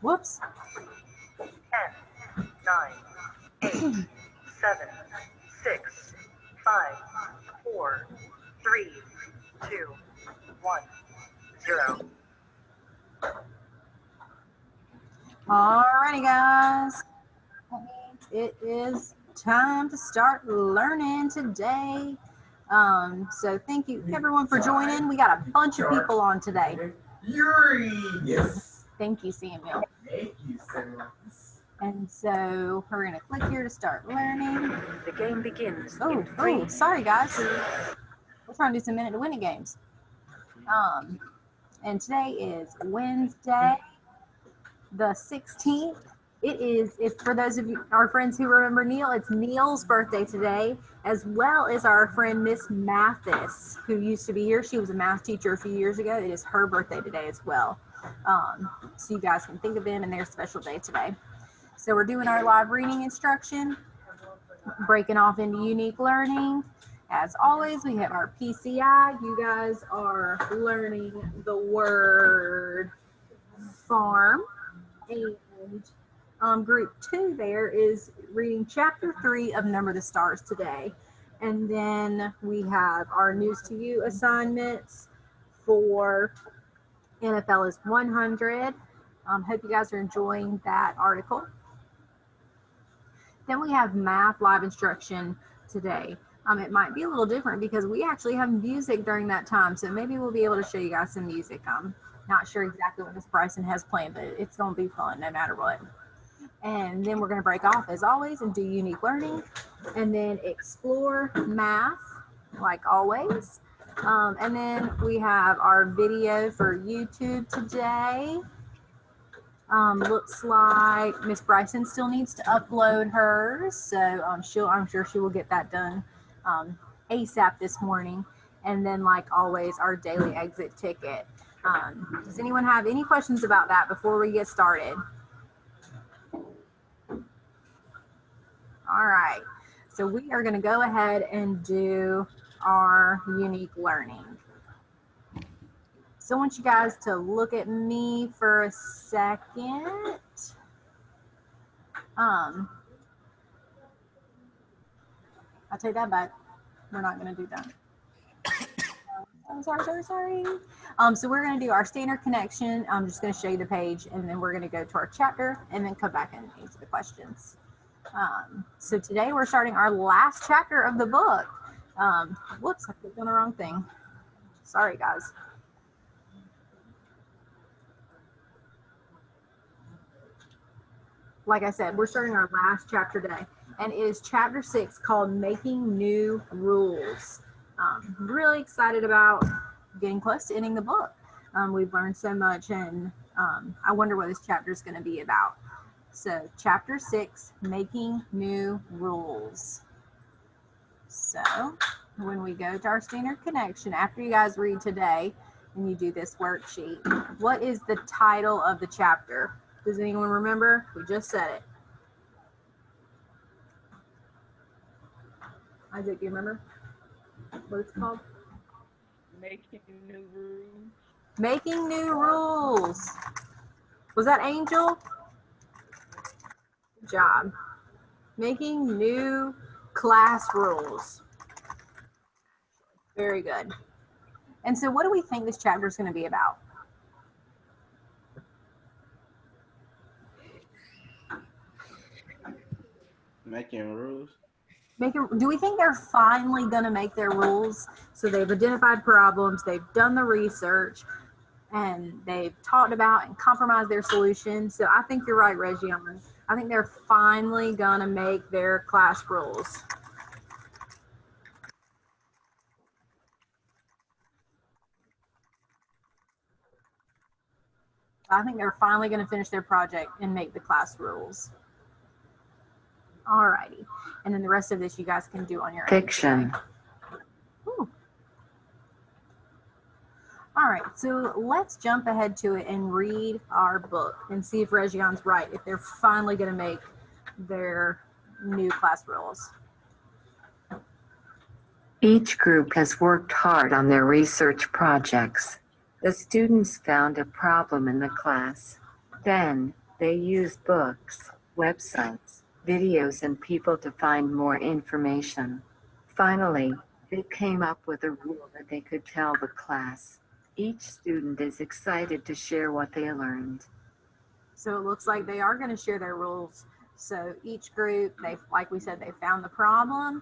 Whoops. 10, 9, 8, 7, 6, 5, 4, 3, 2, 1, 0. Alrighty, guys. That means it is time to start learning today. So thank you everyone for joining. We got a bunch of people on today. Yuri! Yes. Thank you, Samuel. Thank you, Samuel. And so we're gonna click here to start learning. The game begins Oh, in 3. sorry guys. We're trying to do some minute to win it games. And today is Wednesday, the 16th. It is, if for those of you, our friends who remember Neil, it's Neil's birthday today, as well as our friend Miss Mathis, who used to be here. She was a math teacher a few years ago. It is her birthday today as well. So you guys can think of them and their special day today. So we're doing our live reading instruction, breaking off into unique learning. As always, we have our PCI. You guys are learning the word farm. And group 2 there is reading chapter 3 of Number the Stars today. And then we have our News to You assignments for NFL is 100. Hope you guys are enjoying that article. Then we have math live instruction today. It might be a little different because we actually have music during that time. So maybe we'll be able to show you guys some music. I'm not sure exactly what Miss Bryson has planned, but it's going to be fun no matter what. And then we're going to break off as always and do unique learning and then explore math like always. And then we have our video for YouTube today. Looks like Miss Bryson still needs to upload hers, so I'm sure she will get that done ASAP this morning. And then, like always, our daily exit ticket. Does anyone have any questions about that before we get started? All right, so we are going to go ahead and do our unique learning. So I want you guys to look at me for a second. I'll take that back. We're not going to do that. I'm sorry. So we're going to do our standard connection. I'm just going to show you the page, and then we're going to go to our chapter and then come back and answer the questions. So today we're starting our last chapter of the book. Whoops, I clicked on the wrong thing. Sorry, guys. Like I said, we're starting our last chapter today, and it is chapter 6 called Making New Rules. Really excited about getting close to ending the book. We've learned so much, and I wonder what this chapter is going to be about. So chapter 6, Making New Rules. So when we go to our standard connection, after you guys read today and you do this worksheet, what is the title of the chapter? Does anyone remember? We just said it. Isaac, do you remember what it's called? Making New Rules. Making New Rules. Was that Angel? Good job. Making new class rules. Very good. And so what do we think this chapter is going to be about? Making rules. Do we think they're finally going to make their rules? So they've identified problems, they've done the research, and they've talked about and compromised their solution. So I think you're right, Reggiana. I think they're finally going to make their class rules. I think they're finally going to finish their project and make the class rules. Alrighty. And then the rest of this you guys can do on your Fiction. own. All right, so let's jump ahead to it and read our book and see if Reggion's right, if they're finally going to make their new class rules. Each group has worked hard on their research projects. The students found a problem in the class. Then, they used books, websites, videos, and people to find more information. Finally, they came up with a rule that they could tell the class. Each student is excited to share what they learned. So it looks like they are going to share their rules. So each group, like we said, they found the problem,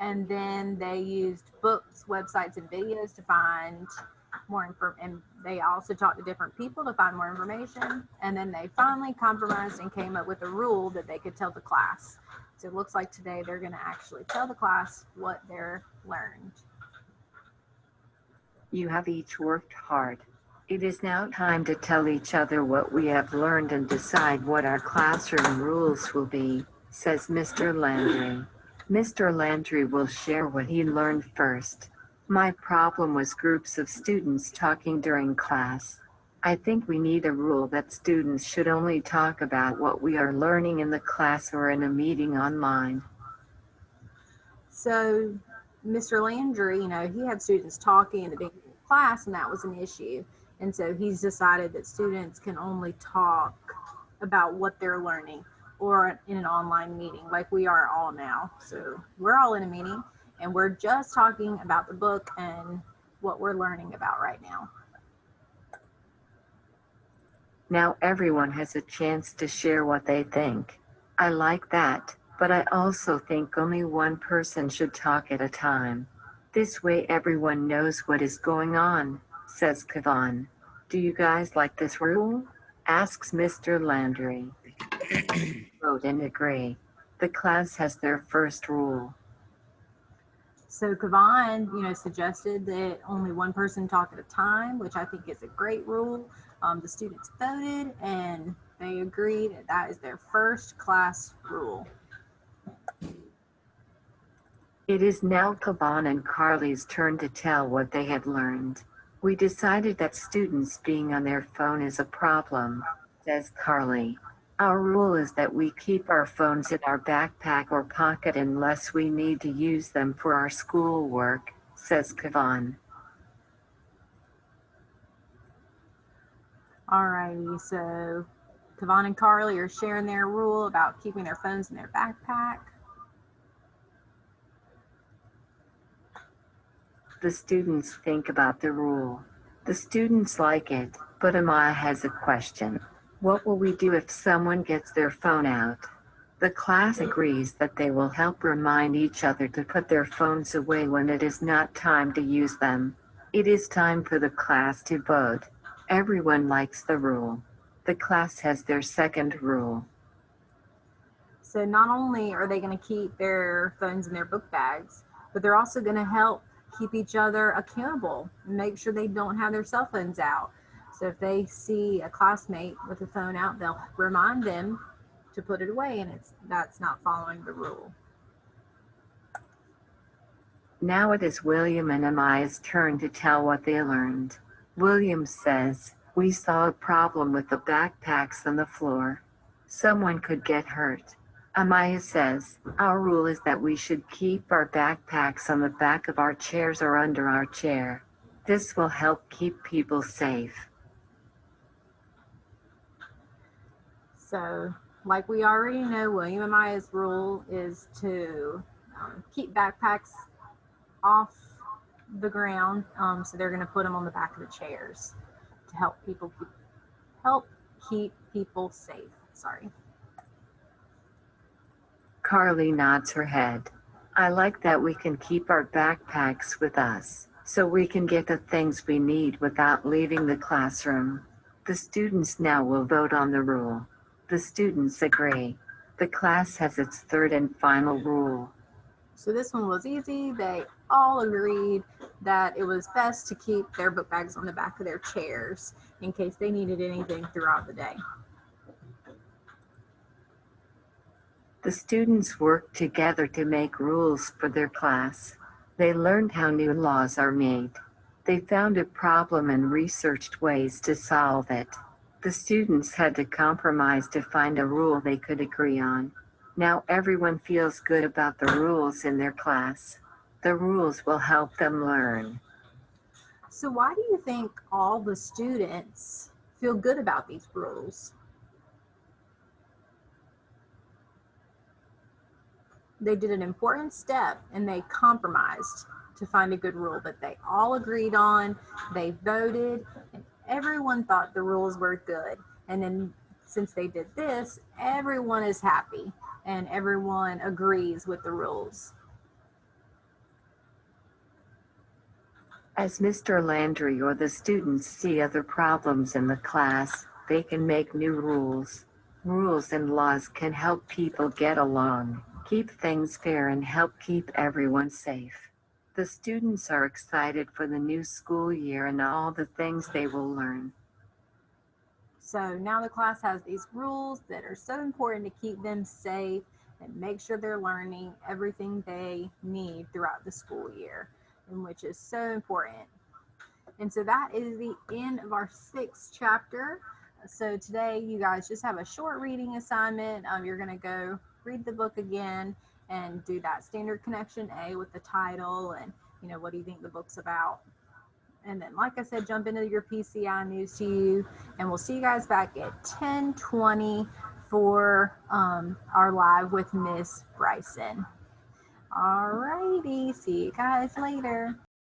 and then they used books, websites, and videos to find more information. And they also talked to different people to find more information. And then they finally compromised and came up with a rule that they could tell the class. So it looks like today they're going to actually tell the class what they're learned. You have each worked hard. It is now time to tell each other what we have learned and decide what our classroom rules will be, says Mr. Landry. Mr. Landry will share what he learned first. My problem was groups of students talking during class. I think we need a rule that students should only talk about what we are learning in the class or in a meeting online. So Mr. Landry, he had students talking in the beginning of class, and that was an issue. And so he's decided that students can only talk about what they're learning or in an online meeting like we are all now. So we're all in a meeting and we're just talking about the book and what we're learning about right now. Now everyone has a chance to share what they think. I like that, but I also think only one person should talk at a time. This way everyone knows what is going on, says Kavan. Do you guys like this rule? Asks Mr. Landry. Vote and agree. The class has their first rule. So Kavan, suggested that only one person talk at a time, which I think is a great rule. The students voted and they agreed that is their first class rule. It is now Kavan and Carly's turn to tell what they had learned. We decided that students being on their phone is a problem, says Carly. Our rule is that we keep our phones in our backpack or pocket unless we need to use them for our schoolwork, says Kavan. Alrighty, so Kavan and Carly are sharing their rule about keeping their phones in their backpack. The students think about the rule. The students like it, but Amaya has a question. What will we do if someone gets their phone out? The class agrees that they will help remind each other to put their phones away when it is not time to use them. It is time for the class to vote. Everyone likes the rule. The class has their second rule. So not only are they going to keep their phones in their book bags, but they're also going to help keep each other accountable and make sure they don't have their cell phones out. So if they see a classmate with a phone out, they'll remind them to put it away, and that's not following the rule. Now it is William and Amaya's turn to tell what they learned. William says, we saw a problem with the backpacks on the floor. Someone could get hurt. Amaya says, our rule is that we should keep our backpacks on the back of our chairs or under our chair. This will help keep people safe. So, like we already know, William and Amaya's rule is to keep backpacks off the ground. So they're going to put them on the back of the chairs to help keep people safe. Sorry. Carly nods her head. I like that we can keep our backpacks with us, so we can get the things we need without leaving the classroom. The students now will vote on the rule. The students agree. The class has its third and final rule. So this one was easy. They all agreed that it was best to keep their book bags on the back of their chairs in case they needed anything throughout the day. The students worked together to make rules for their class. They learned how new laws are made. They found a problem and researched ways to solve it. The students had to compromise to find a rule they could agree on. Now everyone feels good about the rules in their class. The rules will help them learn. So why do you think all the students feel good about these rules? They did an important step and they compromised to find a good rule that they all agreed on. They voted and everyone thought the rules were good. And then since they did this, everyone is happy and everyone agrees with the rules. As Mr. Landry or the students see other problems in the class, they can make new rules. Rules and laws can help people get along, keep things fair, and help keep everyone safe. The students are excited for the new school year and all the things they will learn. So now the class has these rules that are so important to keep them safe and make sure they're learning everything they need throughout the school year, and which is so important. And so that is the end of our 6th chapter. So today you guys just have a short reading assignment. You're going to go read the book again and do that standard connection A with the title and, what do you think the book's about? And then, like I said, jump into your PCI News to You, and we'll see you guys back at 10:20 for our live with Miss Bryson. All righty, see you guys later.